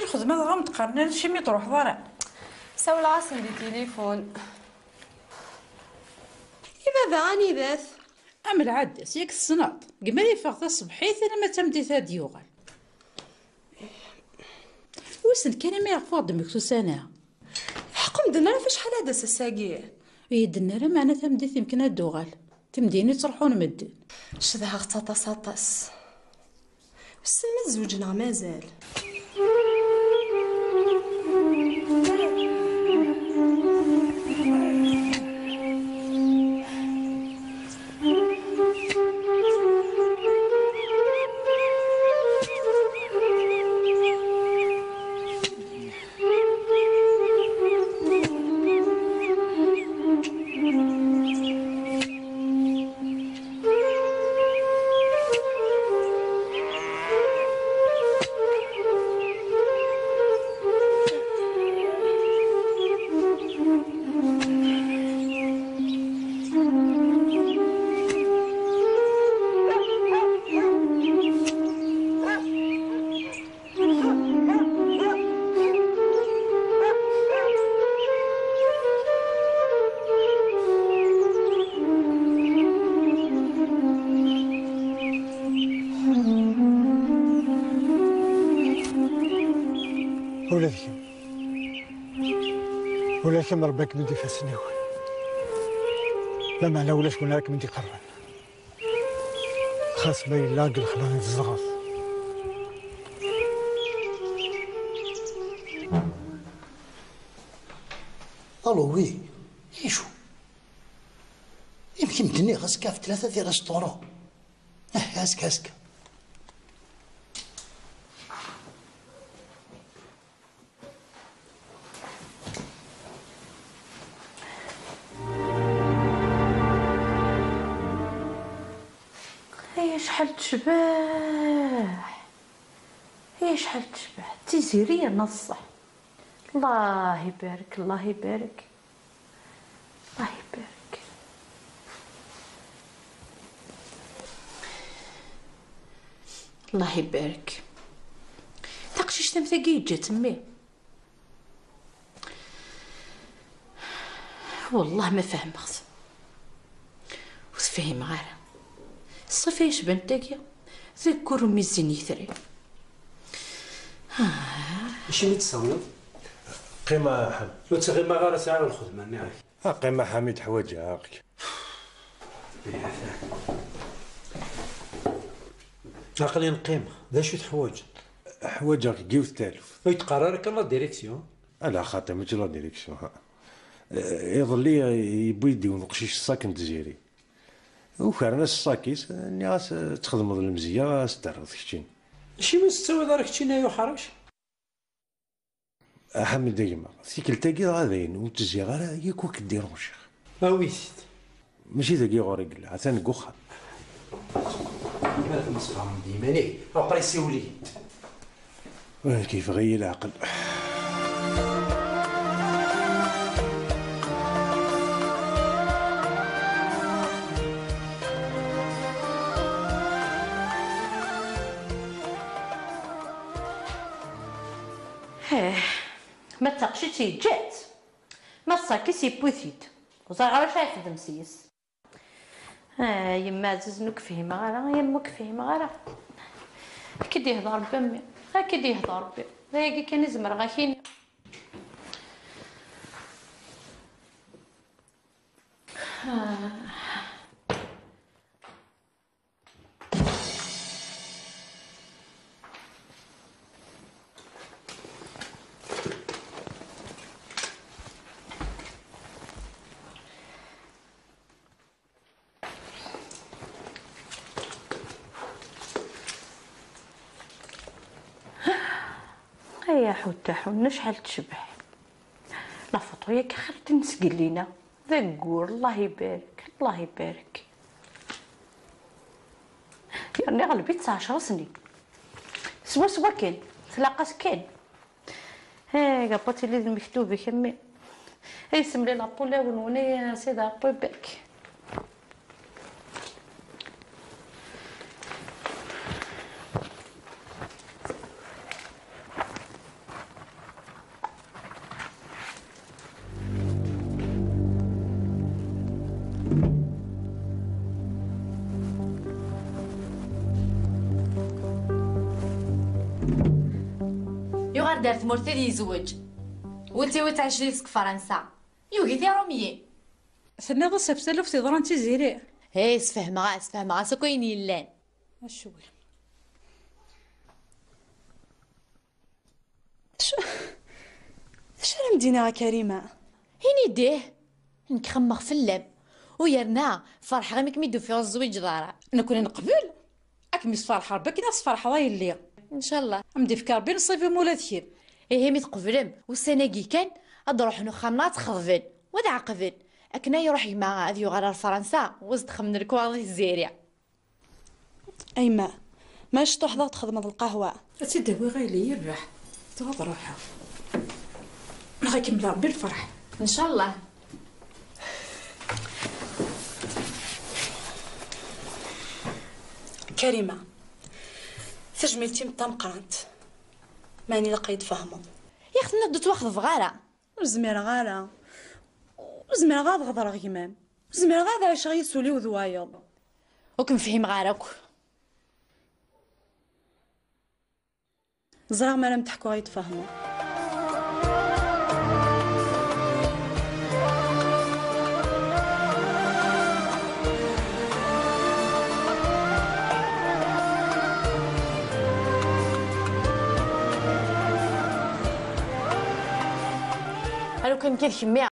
الخدمة غا متقارنة شي مي تروح ضرع. ساول عاصم دي تليفون. بابا اني ذات ام العدس ياك السناط قمري فاغ الصبحيت انا ما تمدي ثاد يوغل وسن كان ما يغفور دمك سنة حكم دنا في شحال هذا الساقي يدنا راه معنا تمدي يمكن الدوغل تمديني تروحون مدن شذا غطاطس بس ما زوجنا مازال. ولكن ربك بدي فاسنيو لا معنى ولاش هناك من قرر خاص بين لاقي الخلاني الزغاف الو وي ايشو يمكن تني غاسكا في 3 ديال ريستورون هاسكا شحال تشباح هي شحال تشباح تيزيريه نصح الله يبارك الله يبارك الله يبارك الله يبارك تقشيش تمثاقي جات مي والله ما فهمت وتفهم غير صفيش بنتك ذكر ميزين يثري ماشي مي تصاوب قيمة حمد لو تغيما غير ساعة والخدمة نعرف قيمة حميد حوايجها هاك عقلين قيمة ذا شو تحوايج حوايجك كيف تالف يتقرر الله ديريكسيون لا خاطر ماشي لا ديريكسيون يظل يبغي يديون قشيش الساكن تزيري وكان ناس الساكيس اني غاس تخدم المزيه غاس تعرض كشتين شي من تسوي دارك تشينا يو حرش حمد ديما سيكل تاكي غادين وتزي غير ياك وك ديرون شيخ اويست ماشي ذاكي غوري قل عثان كوخا مالك مسخام ديما ليه وقريسي وليد كيف غير العقل ما تقشيش جات ما صاكيس يبوثيد وصار شايف دمسيس يما عززنوك فهيمة غير يمك فهيمة غير كي يهضر بامي كي يهضر بي ذاكي كان يزمر غاكين يا حوت شحال تشبح لا فطو ياك خرت نسقلينا ذكور الله يبارك الله يبارك يعني غلبي 19 سنين سوا كان تلاقاس كان ها قبطي لي المكتوب كمي اسم لي لابولا ونوني سيدا بوبك غير دار ثمورتي دي يزوج وانتي وتعيش لي في فرنسا يوغي تي روميين. ثني غا سبسلوف تيضران تيزيري. هي سفهمها سكوين يلان. اشوي اش راه مدينه كريمه؟ هيني ديه نكخمغ في اللم ويرنا فرح غير ميدو في الزويج دارا. انا كنا نقبل اك ميس فرحه ربك ناس فرحه ضاي اللي ان شاء الله. امدي فكر بين صيفي مولات خير. هي مي تقبلم والسناقي كان اضروح نو خمنات خضفن ودا عقفن اكنا يروح مع ذي غير فرنسا وزد خمن الكواضي الزيريا. ايما ماش تحضر تخدم القهوه. تدوي غير لي يربح تغض روحها نغيكمل ربي الفرح ان شاء الله. كريمه تجميلتي مطمقرانت ماني لقيت فهمه. يا اختي نبدو تواخذ فغاره وزمير غالا وزمير غاد غضر غيمام وزمير غاد عايش غيسولي وذوايض وكنفهم غارك. زرا ما لم تحكوا غيتفهموا. لو كان كير خميع